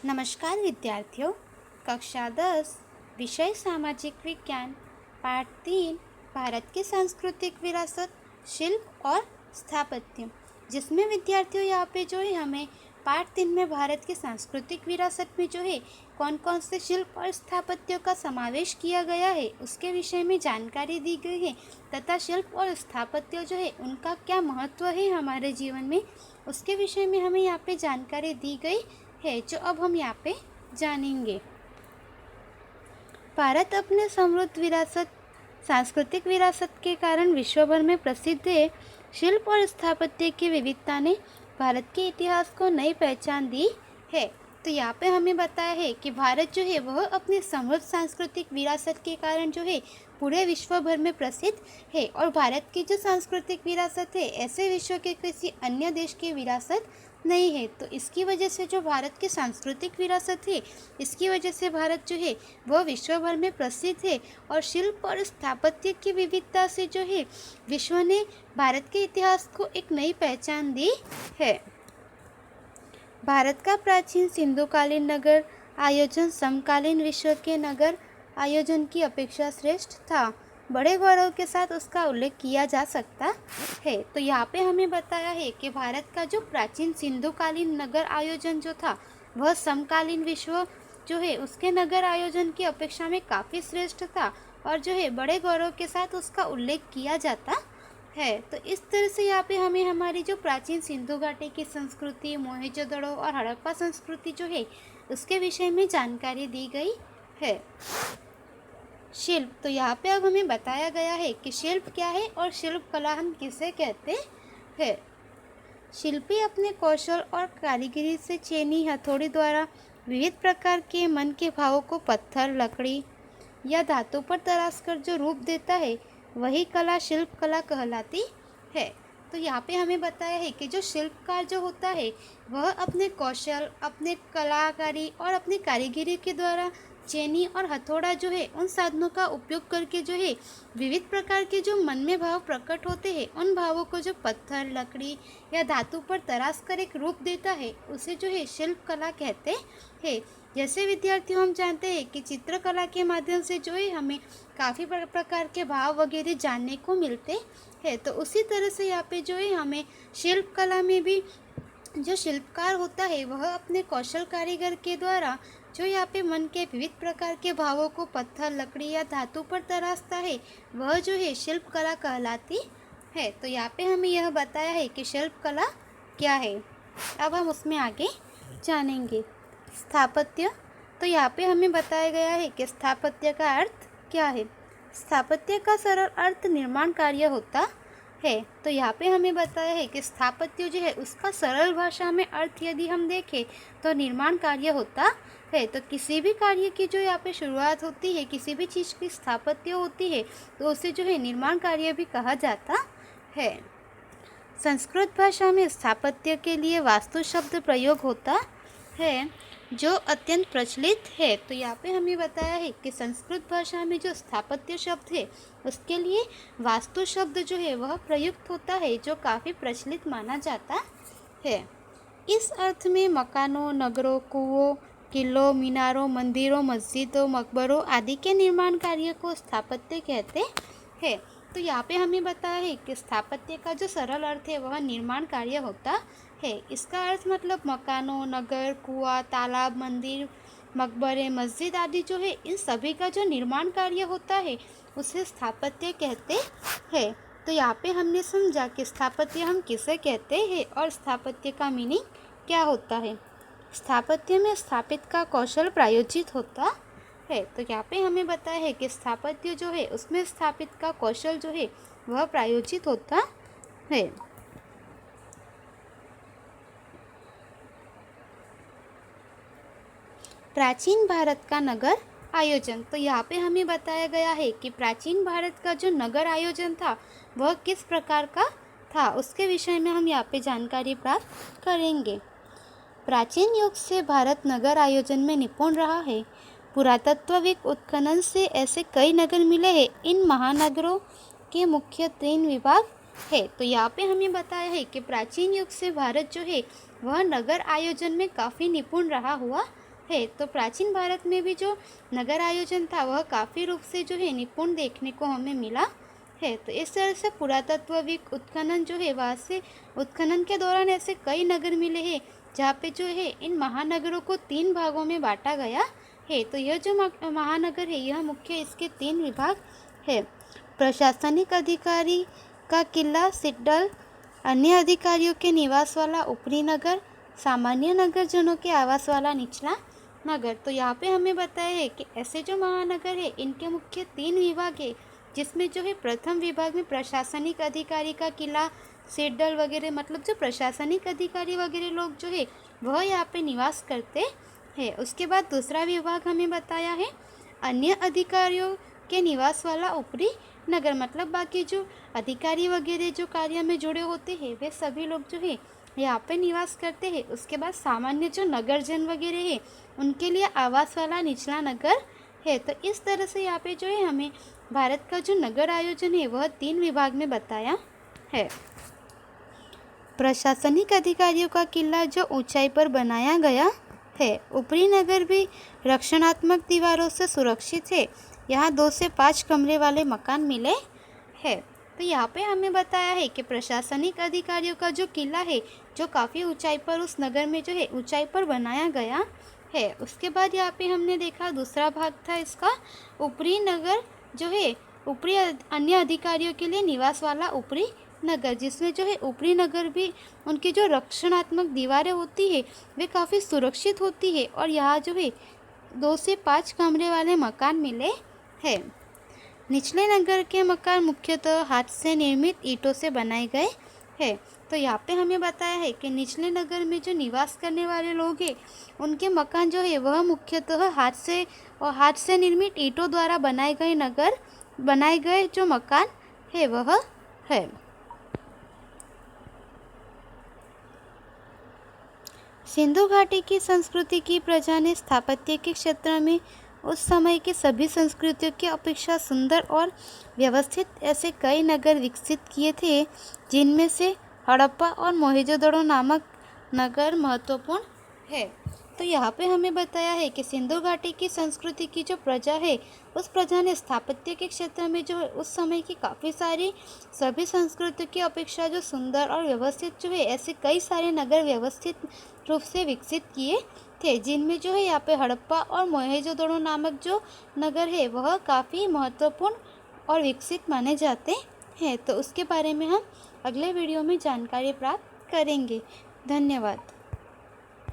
नमस्कार विद्यार्थियों। कक्षा 10 विषय सामाजिक विज्ञान पाठ 3 भारत की सांस्कृतिक विरासत शिल्प और स्थापत्य, जिसमें विद्यार्थियों यहाँ पे जो है हमें पाठ 3 में भारत की सांस्कृतिक विरासत में जो है कौन कौन से शिल्प और स्थापत्यों का समावेश किया गया है उसके विषय में जानकारी दी गई है तथा शिल्प और स्थापत्य जो है उनका क्या महत्व है हमारे जीवन में उसके विषय में हमें यहाँ पे जानकारी दी गई है, जो अब हम यहाँ पे जानेंगे। भारत अपने समृद्ध विरासत सांस्कृतिक विरासत के कारण विश्व भर में प्रसिद्ध है। शिल्प और स्थापत्य की विविधता ने भारत के इतिहास को नई पहचान दी है। तो यहाँ पे हमें बताया है कि भारत जो है वह अपनी समृद्ध सांस्कृतिक विरासत के कारण जो है पूरे विश्व भर में प्रसिद्ध है और भारत की जो सांस्कृतिक विरासत है ऐसे विश्व के किसी अन्य देश की विरासत नहीं है। तो इसकी वजह से जो भारत की सांस्कृतिक विरासत है इसकी वजह से भारत जो है वह विश्व भर में प्रसिद्ध है और शिल्प और स्थापत्य की विविधता से जो है विश्व ने भारत के इतिहास को एक नई पहचान दी है। भारत का प्राचीन सिंधुकालीन नगर आयोजन समकालीन विश्व के नगर आयोजन की अपेक्षा श्रेष्ठ था। बड़े गौरव के साथ उसका उल्लेख किया जा सकता है। तो यहाँ पे हमें बताया है कि भारत का जो प्राचीन सिंधुकालीन नगर आयोजन जो था वह समकालीन विश्व जो है उसके नगर आयोजन की अपेक्षा में काफ़ी श्रेष्ठ था और जो है बड़े गौरव के साथ उसका उल्लेख किया जाता है। तो इस तरह से यहाँ पे हमें हमारी जो प्राचीन सिंधु घाटी की संस्कृति मोहेंजोदड़ो और हड़प्पा संस्कृति जो है उसके विषय में जानकारी दी गई है। शिल्प, तो यहाँ पे अब हमें बताया गया है कि शिल्प क्या है और शिल्प कला हम किसे कहते हैं। शिल्पी अपने कौशल और कारीगरी से चेनी हथौड़ी द्वारा विविध प्रकार के मन के भावों को पत्थर लकड़ी या धातु पर तराश कर जो रूप देता है वही कला शिल्प कला कहलाती है। तो यहाँ पे हमें बताया है कि जो शिल्पकार जो होता है वह अपने कौशल अपने कलाकारी और अपनी कारीगरी के द्वारा चेनी और हथौड़ा जो है उन साधनों का उपयोग करके जो है विविध प्रकार के जो मन में भाव प्रकट होते हैं उन भावों को जो पत्थर लकड़ी या धातु पर तराश कर एक रूप देता है उसे जो है शिल्प कला कहते हैं। जैसे विद्यार्थियों हम जानते हैं कि चित्रकला के माध्यम से जो है हमें काफ़ी प्रकार के भाव वगैरह जानने को मिलते हैं। तो उसी तरह से यहाँ पे जो है हमें शिल्प कला में भी जो शिल्पकार होता है वह अपने कौशल कारीगर के द्वारा जो यहाँ पे मन के विविध प्रकार के भावों को पत्थर लकड़ी या धातु पर तराशता है वह जो है शिल्प कला कहलाती है। तो यहाँ पे हमें यह बताया है कि शिल्प कला क्या है। अब हम उसमें आगे जानेंगे। स्थापत्य, तो यहाँ पे हमें बताया गया है कि स्थापत्य का अर्थ क्या है। स्थापत्य का सरल अर्थ निर्माण कार्य होता है। तो यहाँ पे हमें बताया है कि स्थापत्य जो है उसका सरल भाषा में अर्थ यदि हम देखें तो निर्माण कार्य होता है। तो किसी भी कार्य की जो यहाँ पे शुरुआत होती है किसी भी चीज़ की स्थापत्य होती है तो उसे जो है निर्माण कार्य भी कहा जाता है। संस्कृत भाषा में स्थापत्य के लिए वास्तु शब्द प्रयोग होता है जो अत्यंत प्रचलित है। तो यहाँ पे हमें बताया है कि संस्कृत भाषा में जो स्थापत्य शब्द है उसके लिए वास्तु शब्द जो है वह प्रयुक्त होता है जो काफ़ी प्रचलित माना जाता है। इस अर्थ में मकानों नगरों कुओं किलों मीनारों मंदिरों मस्जिदों मकबरों आदि के निर्माण कार्य को स्थापत्य कहते हैं। तो यहाँ पे हमें बताया है कि स्थापत्य का जो सरल अर्थ है वह निर्माण कार्य होता है। इसका अर्थ मतलब मकानों नगर कुआं तालाब मंदिर मकबरे मस्जिद आदि जो है इन सभी का जो निर्माण कार्य होता है उसे स्थापत्य कहते हैं। तो यहाँ पे हमने समझा कि स्थापत्य हम किसे कहते हैं और स्थापत्य का मीनिंग क्या होता है। स्थापत्य में स्थापित का कौशल प्रायोजित होता है। तो यहाँ पे हमें बताया है कि स्थापत्य जो है उसमें स्थापित का कौशल जो है वह प्रायोजित होता है। प्राचीन भारत का नगर आयोजन, तो यहाँ पे हमें बताया गया है कि प्राचीन भारत का जो नगर आयोजन था वह किस प्रकार का था उसके विषय में हम यहाँ पे जानकारी प्राप्त करेंगे। प्राचीन युग से भारत नगर आयोजन में निपुण रहा है। पुरातत्वविद उत्खनन से ऐसे कई नगर मिले हैं। इन महानगरों के मुख्य 3 विभाग है। तो यहाँ पे हमें बताया है कि प्राचीन युग से भारत जो है वह नगर आयोजन में काफ़ी निपुण रहा हुआ है। तो प्राचीन भारत में भी जो नगर आयोजन था वह काफ़ी रूप से जो है निपुण देखने को हमें मिला है। तो इस तरह से पुरातत्वविद उत्खनन जो है वहाँ से उत्खनन के दौरान ऐसे कई नगर मिले हैं जहाँ पे जो है इन महानगरों को 3 भागों में बांटा गया है। तो यह जो महानगर है यह मुख्य इसके 3 विभाग है। प्रशासनिक अधिकारी का किला सिटडल, अन्य अधिकारियों के निवास वाला ऊपरी नगर, सामान्य नगरजनों के आवास वाला निचला नगर। तो यहाँ पे हमें बताया है कि ऐसे जो महानगर है इनके मुख्य 3 विभाग है, जिसमें जो है प्रथम विभाग में प्रशासनिक अधिकारी का किला सिटडल वगैरह, मतलब जो प्रशासनिक अधिकारी वगैरह लोग जो है वह यहाँ पे निवास करते हैं। उसके बाद दूसरा विभाग हमें बताया है अन्य अधिकारियों के निवास वाला ऊपरी नगर, मतलब बाकी जो अधिकारी वगैरह जो कार्य में जुड़े होते हैं वे सभी लोग जो है यहाँ पे निवास करते हैं। उसके बाद सामान्य जो नगरजन वगैरह है उनके लिए आवास वाला निचला नगर है। तो इस तरह से यहाँ पे जो है हमें भारत का जो नगर आयोजन है वह 3 विभाग में बताया है। प्रशासनिक अधिकारियों का किला जो ऊंचाई पर बनाया गया है। ऊपरी नगर भी रक्षणात्मक दीवारों से सुरक्षित है। यहाँ 2 से 5 कमरे वाले मकान मिले हैं। तो यहाँ पे हमें बताया है कि प्रशासनिक अधिकारियों का जो किला है जो काफ़ी ऊंचाई पर उस नगर में जो है ऊंचाई पर बनाया गया है। उसके बाद यहाँ पे हमने देखा दूसरा भाग था इसका ऊपरी नगर जो है ऊपरी अन्य अधिकारियों के लिए निवास वाला ऊपरी नगर, जिसमें जो है ऊपरी नगर भी उनकी जो रक्षणात्मक दीवारें होती है वे काफ़ी सुरक्षित होती है और यहाँ जो है 2 से 5 कमरे वाले मकान मिले हैं। निचले नगर के मकान मुख्यतः हाथ से निर्मित ईंटों से बनाए गए हैं। तो यहाँ पे हमें बताया है कि निचले नगर में जो निवास करने वाले लोग हैं उनके मकान जो है वह मुख्यतः हाथ से निर्मित ईंटों द्वारा बनाए गए जो मकान है वह है। सिंधु घाटी की संस्कृति की प्रजा ने स्थापत्य के क्षेत्र में उस समय की सभी संस्कृतियों की अपेक्षा सुंदर और व्यवस्थित ऐसे कई नगर विकसित किए थे, जिनमें से हड़प्पा और मोहेंजोदड़ो नामक नगर महत्वपूर्ण है। तो यहाँ पे हमें बताया है कि सिंधु घाटी की संस्कृति की जो प्रजा है उस प्रजा ने स्थापत्य के क्षेत्र में जो उस समय की काफ़ी सारी सभी संस्कृतियों की अपेक्षा जो सुंदर और व्यवस्थित जो है ऐसे कई सारे नगर व्यवस्थित रूप से विकसित किए थे, जिनमें जो है यहाँ पे हड़प्पा और मोहेंजोदड़ो नामक जो नगर है वह काफ़ी महत्वपूर्ण और विकसित माने जाते हैं। तो उसके बारे में हम अगले वीडियो में जानकारी प्राप्त करेंगे। धन्यवाद।